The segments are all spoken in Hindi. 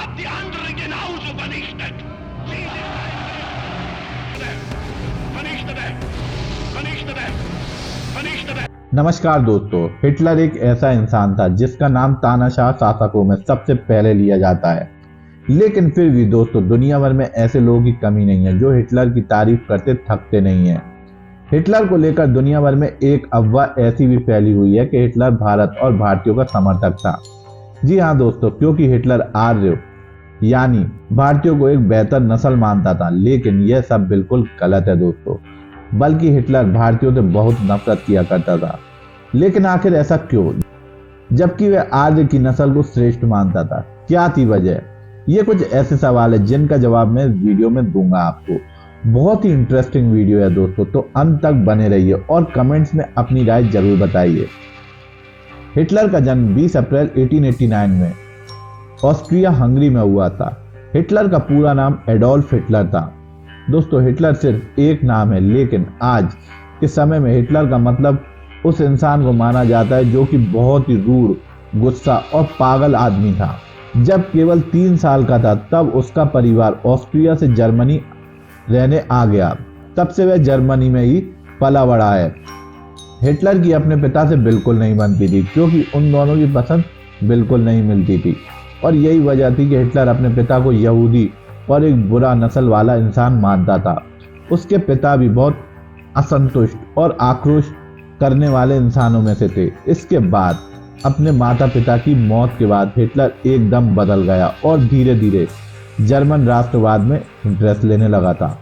habt die andere genauso vernichtet. Sie vernichtete, vernichtete, vernichtete. नमस्कार दोस्तों, हिटलर एक ऐसा इंसान था जिसका नाम तानाशाह शासकों में सबसे पहले लिया जाता है। लेकिन फिर भी दोस्तों, दुनिया भर में ऐसे लोगों की कमी नहीं है जो हिटलर की तारीफ करते थकते नहीं हैं। हिटलर को लेकर दुनिया भर में एक अफवाह ऐसी भी फैली हुई है कि हिटलर भारत और भारतीयों का समर्थक था। जी हाँ दोस्तों, क्योंकि हिटलर आर्य यानी भारतीयों को एक बेहतर नस्ल मानता था। लेकिन यह सब बिल्कुल गलत है दोस्तों, बल्कि हिटलर भारतीयों से बहुत नफरत किया करता था। लेकिन आखिर ऐसा क्यों, जबकि वह आर्य की नस्ल को श्रेष्ठ मानता था? क्या थी वजह? ये कुछ ऐसे सवाल है जिनका जवाब मैं इस वीडियो में दूंगा आपको। बहुत ही इंटरेस्टिंग वीडियो है दोस्तों, तो अंत तक बने रहिए और कमेंट्स में अपनी राय जरूर बताइए। हिटलर का जन्म 20 अप्रैल 1889 में ऑस्ट्रिया हंगरी में हुआ था। हिटलर का पूरा नाम एडोल्फ हिटलर था। दोस्तों, हिटलर सिर्फ एक नाम है, लेकिन आज के समय में हिटलर का मतलब उस इंसान को माना जाता है जो कि बहुत ही रूड, गुस्सा और पागल आदमी था। जब केवल 3 साल का था तब उसका परिवार ऑस्ट्रिया से जर्मनी रहने आ गया। तब से वह जर्मनी में ही पला बड़ा है। हिटलर की अपने पिता से बिल्कुल नहीं बनती थी, क्योंकि उन दोनों की पसंद बिल्कुल नहीं मिलती थी, और यही वजह थी कि हिटलर अपने पिता को यहूदी और एक बुरा नस्ल वाला इंसान मानता था। उसके पिता भी बहुत असंतुष्ट और आक्रोश करने वाले इंसानों में से थे। इसके बाद अपने माता पिता की मौत के बाद हिटलर एकदम बदल गया और धीरे धीरे जर्मन राष्ट्रवाद में इंटरेस्ट लेने लगा था।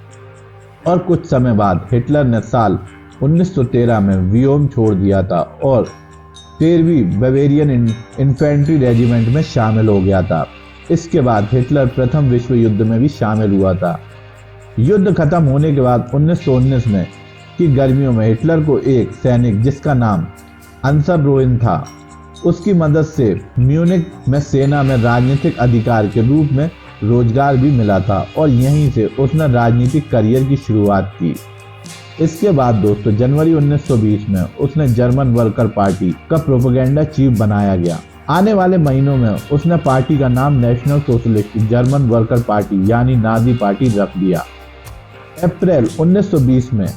और कुछ समय बाद हिटलर ने साल 1913 में वियेना छोड़ दिया था और 13वीं बावेरियन इन्फेंट्री रेजिमेंट में शामिल हो गया था। इसके बाद हिटलर प्रथम विश्व युद्ध में भी शामिल हुआ था। युद्ध खत्म होने के बाद 1919 में की गर्मियों में हिटलर को एक सैनिक जिसका नाम अंसर रोइन था, उसकी मदद से म्यूनिख में सेना में राजनीतिक अधिकारी के रूप में रोजगार भी मिला था, और यहीं से उसने राजनीतिक करियर की शुरुआत की। इसके बाद दोस्तों, जनवरी 1920 में उसने जर्मन वर्कर पार्टी का प्रोपेगेंडा चीफ बनाया गया। आने वाले महीनों में उसने पार्टी का नाम national socialist German worker party यानी नाजी पार्टी रख दिया। अप्रैल 1920 में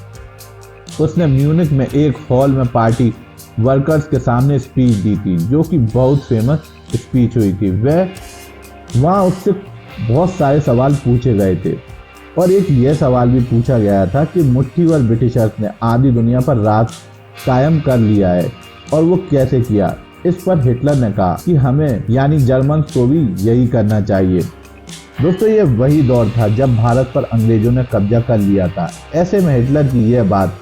उसने म्यूनिख में एक हॉल में पार्टी वर्कर्स के सामने स्पीच दी थी, जो कि बहुत फेमस स्पीच हुई थी। वहाँ उससे बहुत सारे सवाल पूछे गए थे, और एक यह सवाल भी पूछा गया था कि मुट्ठी भर ब्रिटिशर्स ने आधी दुनिया पर राज कायम कर लिया है, और वो कैसे किया। इस पर हिटलर ने कहा कि हमें यानी जर्मन को भी यही करना चाहिए। दोस्तों, ये वही दौर था जब भारत पर अंग्रेजों ने कब्जा कर लिया था। ऐसे में हिटलर की यह बात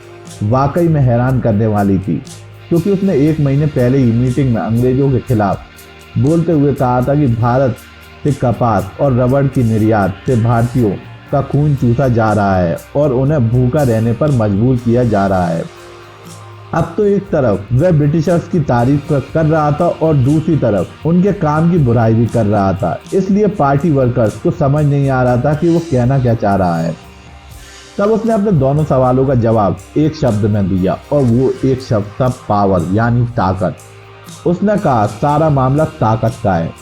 वाकई में हैरान करने वाली थी, क्योंकि उसने 1 महीने पहले ही मीटिंग में अंग्रेजों के खिलाफ बोलते हुए कहा था कि भारत से कपास और रबड़ की निर्यात से भारतीयों का खून चूसा जा रहा है और उन्हें भूखा रहने पर मजबूर किया जा रहा है। अब तो एक तरफ वह ब्रिटिशर्स की तारीफ कर रहा था और दूसरी तरफ उनके काम की बुराई भी कर रहा था। इसलिए पार्टी वर्कर्स को समझ नहीं आ रहा था कि वो कहना क्या चाह रहा है। तब उसने अपने दोनों सवालों का जवाब एक शब्द में दिया, और वो एक शब्द था पावर यानी ताकत। उसने कहा सारा मामला ताकत का है।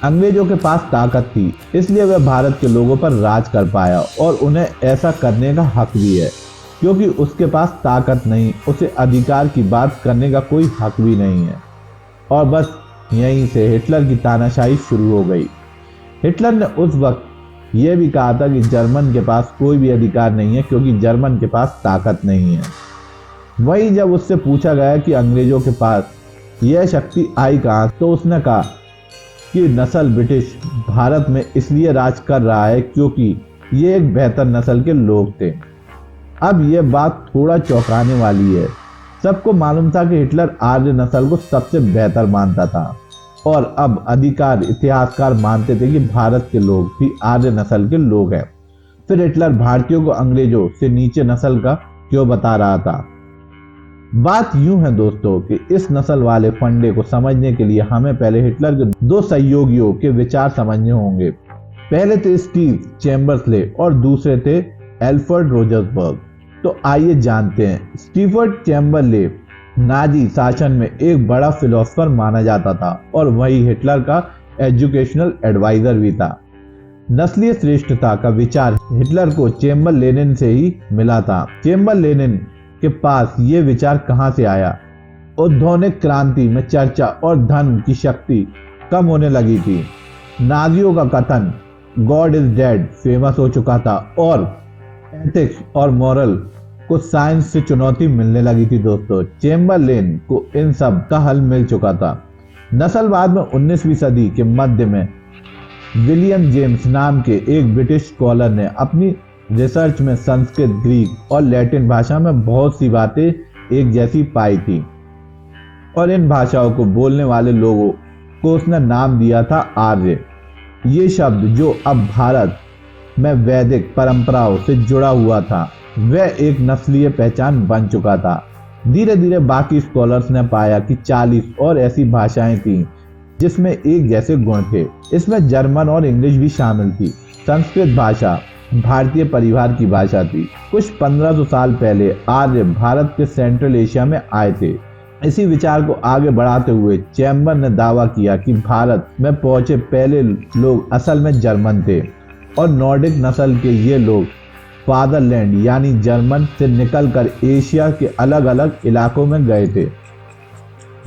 अंग्रेजों के पास ताकत थी, इसलिए वह भारत के लोगों पर राज कर पाया, और उन्हें ऐसा करने का हक भी है। क्योंकि उसके पास ताकत नहीं, उसे अधिकार की बात करने का कोई हक भी नहीं है। और बस यहीं से हिटलर की तानाशाही शुरू हो गई। हिटलर ने उस वक्त यह भी कहा था कि जर्मन के पास कोई भी अधिकार नहीं है, क्योंकि जर्मन के पास ताकत नहीं है। वहीं जब उससे पूछा गया कि अंग्रेजों के पास यह शक्ति आई कहाँ, तो उसने कहा कि नस्ल ब्रिटिश भारत में इसलिए राज कर रहा है क्योंकि ये एक बेहतर नस्ल के लोग थे। अब यह बात थोड़ा चौंकाने वाली है। सबको मालूम था कि हिटलर आर्य नस्ल को सबसे बेहतर मानता था, और अब अधिकार इतिहासकार मानते थे कि भारत के लोग भी आर्य नस्ल के लोग हैं। फिर हिटलर भारतीयों को अंग्रेजों से नीचे नस्ल का क्यों बता रहा था? बात यूं है दोस्तों कि इस नस्ल वाले फंडे को समझने के लिए हमें पहले हिटलर के 2 सहयोगियों के विचार समझने होंगे। पहले थे स्टीव चैम्बर्सले और दूसरे थे एल्फ्रेड रोजर्सबर्ग। तो आइए जानते हैं। स्टीफर्ड चैम्बरले नाजी शासन में एक बड़ा फिलोसोफर माना जाता था और वही हिटलर का एजुकेशनल एडवाइजर भी था। नस्लीय श्रेष्ठता का विचार हिटलर को चेम्बर लेनिन से ही मिला था। चेम्बर लेनिन के पास ये विचार कहाँ से आया? औद्योगिक क्रांति में चर्चा और धन की शक्ति कम होने लगी थी। नाजियों का कथन गॉड इज डेड फेमस हो चुका था और एथिक्स और मॉरल को साइंस से चुनौती मिलने लगी थी। दोस्तों, चेम्बरलेन को इन सब का हल मिल चुका था। नस्लवाद में 19वीं सदी के मध्य में विलियम जेम्स नाम के एक ब्रिटिश स्कॉलर ने अपनी रिसर्च में संस्कृत, ग्रीक और लैटिन भाषा में बहुत सी बातें एक जैसी पाई थी और इन भाषाओं को बोलने वाले लोगों को उसने नाम दिया था आर्य। ये शब्द जो अब भारत में वैदिक परंपराओं से जुड़ा हुआ था वह एक नस्लीय पहचान बन चुका था। धीरे धीरे बाकी स्कॉलर्स ने पाया कि 40 और ऐसी भाषाएं थीं जिसमें एक जैसे गुण थे। इसमें जर्मन और इंग्लिश भी शामिल थी। संस्कृत भाषा भारतीय परिवार की भाषा थी। कुछ 1500 साल पहले आर्य भारत के सेंट्रल एशिया में आए थे। इसी विचार को आगे बढ़ाते हुए चैम्बर ने दावा किया कि भारत में पहुंचे पहले लोग असल में जर्मन थे और नॉर्डिक नस्ल के ये लोग फादरलैंड यानी जर्मन से निकलकर एशिया के अलग अलग इलाकों में गए थे।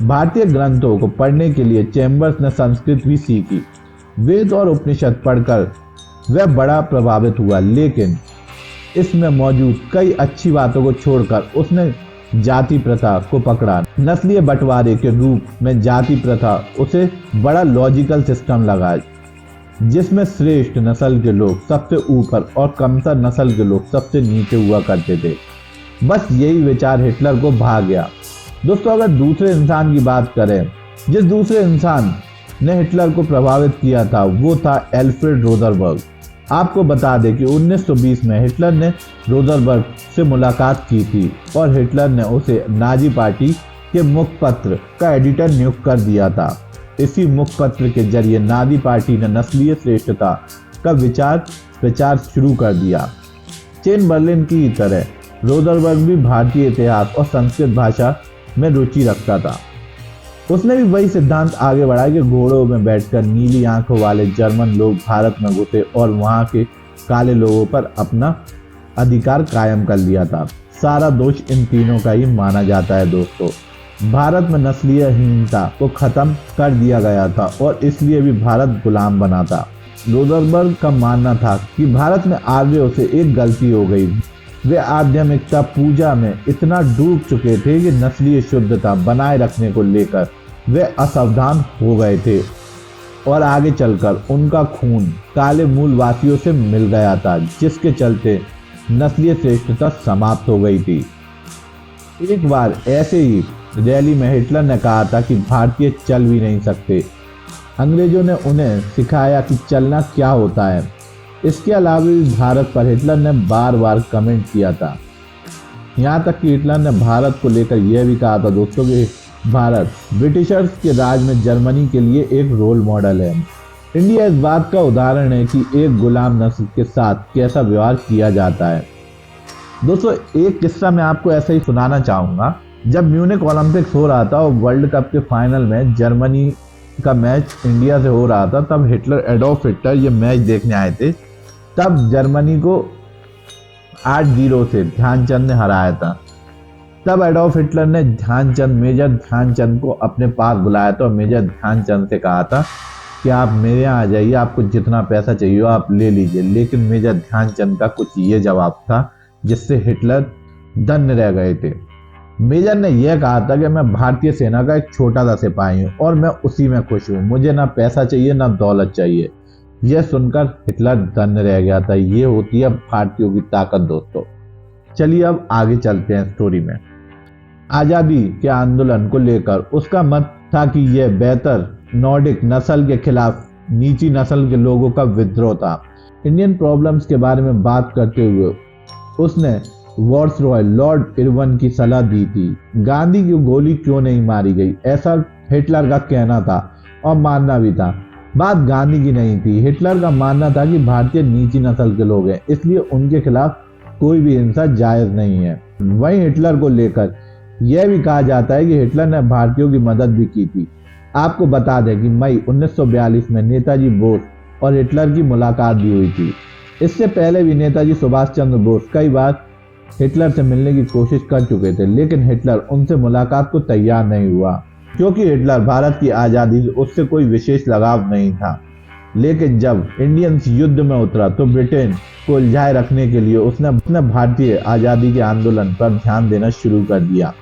भारतीय ग्रंथों को पढ़ने के लिए चैम्बर्स ने संस्कृत भी सीखी। वेद और उपनिषद पढ़कर वह बड़ा प्रभावित हुआ, लेकिन इसमें मौजूद कई अच्छी बातों को छोड़कर उसने जाति प्रथा को पकड़ा। नस्लीय बंटवारे के रूप में जाति प्रथा उसे बड़ा लॉजिकल सिस्टम लगा जिसमें श्रेष्ठ नस्ल के लोग सबसे ऊपर और कमतर नस्ल के लोग सबसे नीचे हुआ करते थे। बस यही विचार हिटलर को भा गया। दोस्तों, अगर दूसरे इंसान की बात करें, जिस दूसरे इंसान ने हिटलर को प्रभावित किया था वो था एल्फ्रेड रोजरबर्ग। आपको बता दें कि 1920 में हिटलर ने रोजरबर्ग से मुलाकात की थी और हिटलर ने उसे नाजी पार्टी के मुखपत्र का एडिटर नियुक्त कर दिया था। इसी मुखपत्र के जरिए नाजी पार्टी ने नस्लीय श्रेष्ठता का प्रचार शुरू कर दिया। चेम्बरलेन की तरह रोजरबर्ग भी भारतीय इतिहास और संस्कृत भाषा में रुचि रखता था। उसने भी वही सिद्धांत आगे बढ़ाया कि घोड़ों में बैठकर नीली आंखों वाले जर्मन लोग भारत में घुसे और वहां के काले लोगों पर अपना अधिकार कायम कर लिया था। सारा दोष इन तीनों का ही माना जाता है। दोस्तों, भारत में नस्लीयहीनता को खत्म कर दिया गया था और इसलिए भी भारत गुलाम बना था। रोजरबर्ग का मानना था कि भारत में आर्यों से एक गलती हो गई। वे आध्यात्मिकता पूजा में इतना डूब चुके थे कि नस्लीय शुद्धता बनाए रखने को लेकर वे असावधान हो गए थे और आगे चलकर उनका खून काले मूलवासियों से मिल गया था, जिसके चलते नस्लीय श्रेष्ठता समाप्त हो गई थी। एक बार ऐसे ही रैली में हिटलर ने कहा था कि भारतीय चल भी नहीं सकते। अंग्रेजों ने उन्हें सिखाया कि चलना क्या होता है। इसके अलावा भी भारत पर हिटलर ने बार बार कमेंट किया था। यहाँ तक कि हिटलर ने भारत को लेकर यह भी कहा था दोस्तों कि भारत ब्रिटिशर्स के राज में जर्मनी के लिए एक रोल मॉडल है। इंडिया इस बात का उदाहरण है कि एक गुलाम नस्ल के साथ कैसा व्यवहार किया जाता है। दोस्तों, एक किस्सा मैं आपको ऐसा ही सुनाना चाहूँगा। जब म्यूनिक ओलंपिक्स हो रहा था और वर्ल्ड कप के फाइनल में जर्मनी का मैच इंडिया से हो रहा था, तब एडोल्फ हिटलर ये मैच देखने आए थे। तब जर्मनी को 8-0 से ध्यानचंद ने हराया था। तब एडोल्फ हिटलर ने मेजर ध्यानचंद को अपने पास बुलाया था और मेजर ध्यानचंद से कहा था कि आप मेरे यहाँ आ जाइए, आपको जितना पैसा चाहिए आप ले लीजिए। लेकिन मेजर ध्यानचंद का कुछ ये जवाब था जिससे हिटलर दंग रह गए थे। मेजर ने यह कहा था कि मैं भारतीय सेना का एक छोटा सा सिपाही हूँ और मैं उसी में खुश हूँ, मुझे ना पैसा चाहिए ना दौलत चाहिए। यह सुनकर हिटलर दंग रह गया था। ये होती है भारतीयों की ताकत। दोस्तों, चलिए अब आगे चलते हैं स्टोरी में। आज़ादी के आंदोलन को लेकर उसका मत था कि यह बेहतर नॉर्डिक नस्ल के खिलाफ नीची नस्ल के लोगों का विद्रोह था। इंडियन प्रॉब्लम्स के बारे में बात करते हुए उसने वायसरॉय लॉर्ड इरविन की सलाह दी थी। गांधी की गोली क्यों नहीं मारी गई, ऐसा हिटलर का कहना था और मानना भी था। बात गांधी की नहीं थी, हिटलर का मानना था कि भारतीय नीची नस्ल के लोग हैं, इसलिए उनके खिलाफ कोई भी हिंसा जायज नहीं है। वहीं हिटलर को लेकर यह भी कहा जाता है कि हिटलर ने भारतीयों की मदद भी की थी। आपको बता दें कि मई 1942 में नेताजी बोस और हिटलर की मुलाकात भी हुई थी। इससे पहले भी नेताजी सुभाष चंद्र बोस कई बार हिटलर से मिलने की कोशिश कर चुके थे, लेकिन हिटलर उनसे मुलाकात को तैयार नहीं हुआ, क्योंकि हिटलर भारत की आज़ादी से उससे कोई विशेष लगाव नहीं था। लेकिन जब इंडियंस युद्ध में उतरा तो ब्रिटेन को उलझाए रखने के लिए उसने भारतीय आज़ादी के आंदोलन पर ध्यान देना शुरू कर दिया।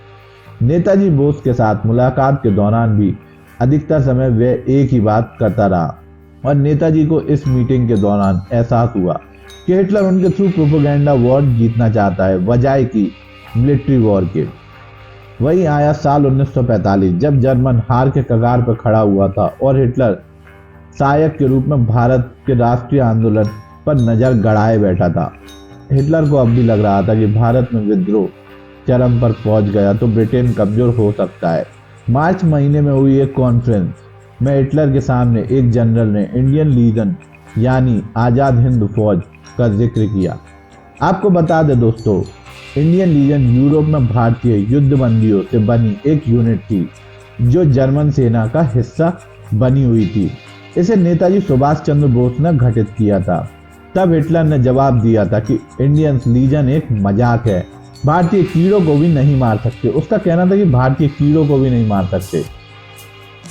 नेताजी बोस के साथ मुलाकात के दौरान भी अधिकतर समय वह एक ही बात करता रहा और नेताजी को इस मीटिंग के दौरान एहसास हुआ कि हिटलर उनके थ्रू प्रोपेगेंडा वॉर जीतना चाहता है बजाय कि मिलिट्री वॉर के। वही आया साल 1945 जब जर्मन हार के कगार पर खड़ा हुआ था और हिटलर सहायक के रूप में भारत के राष्ट्रीय आंदोलन पर नजर गड़ाए बैठा था। हिटलर को अब भी लग रहा था कि भारत में विद्रोह चरम पर पहुंच गया तो ब्रिटेन कमजोर हो सकता है। मार्च महीने में हुई एक कॉन्फ्रेंस में हिटलर के सामने एक जनरल ने इंडियन लीजन यानी आज़ाद हिंद फौज का जिक्र किया। आपको बता दें दोस्तों, इंडियन लीजन यूरोप में भारतीय युद्धबंदियों से बनी एक यूनिट थी जो जर्मन सेना का हिस्सा बनी हुई थी। इसे नेताजी सुभाष चंद्र बोस ने गठित किया था। तब हिटलर ने जवाब दिया था कि इंडियन लीजन एक मजाक है, भारतीय कीड़ों को भी नहीं मार सकते। उसका कहना था कि भारतीय कीड़ों को भी नहीं मार सकते,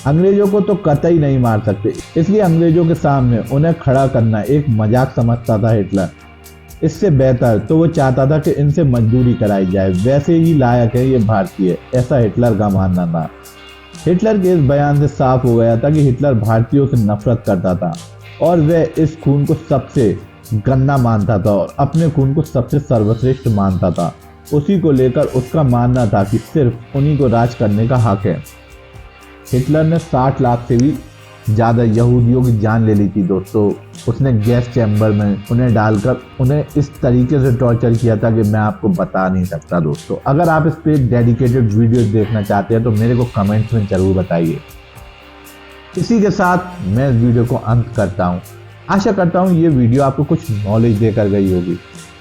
अंग्रेजों को तो कतई नहीं मार सकते। इसलिए अंग्रेजों के सामने उन्हें खड़ा करना एक मजाक समझता था हिटलर। इससे बेहतर तो वो चाहता था कि इनसे मजदूरी कराई जाए, वैसे ही लायक है ये भारतीय, ऐसा हिटलर का मानना था। हिटलर के इस बयान से साफ हो गया था कि हिटलर भारतीयों से नफरत करता था और वह इस खून को सबसे गंदा मानता था और अपने खून को सबसे सर्वश्रेष्ठ मानता था। उसी को लेकर उसका मानना था कि सिर्फ उन्हीं को राज करने का हक है। हिटलर ने 60 लाख से भी ज़्यादा यहूदियों की जान ले ली थी दोस्तों। उसने गैस चैम्बर में उन्हें डालकर उन्हें इस तरीके से टॉर्चर किया था कि मैं आपको बता नहीं सकता दोस्तों। अगर आप इस पर एक डेडिकेटेड वीडियो देखना चाहते हैं तो मेरे को कमेंट्स में ज़रूर बताइए। इसी के साथ मैं इस वीडियो को अंत करता हूँ। आशा करता हूँ ये वीडियो आपको कुछ नॉलेज देकर गई होगी।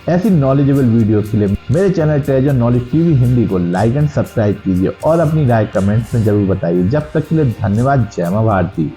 ऐसी नॉलेजेबल वीडियोस के लिए मेरे channel treasure knowledge TV Hindi को लाइक एंड सब्सक्राइब कीजिए और अपनी राय कमेंट्स में जरूर बताइए। जब तक के लिए धन्यवाद। जय मां भारती।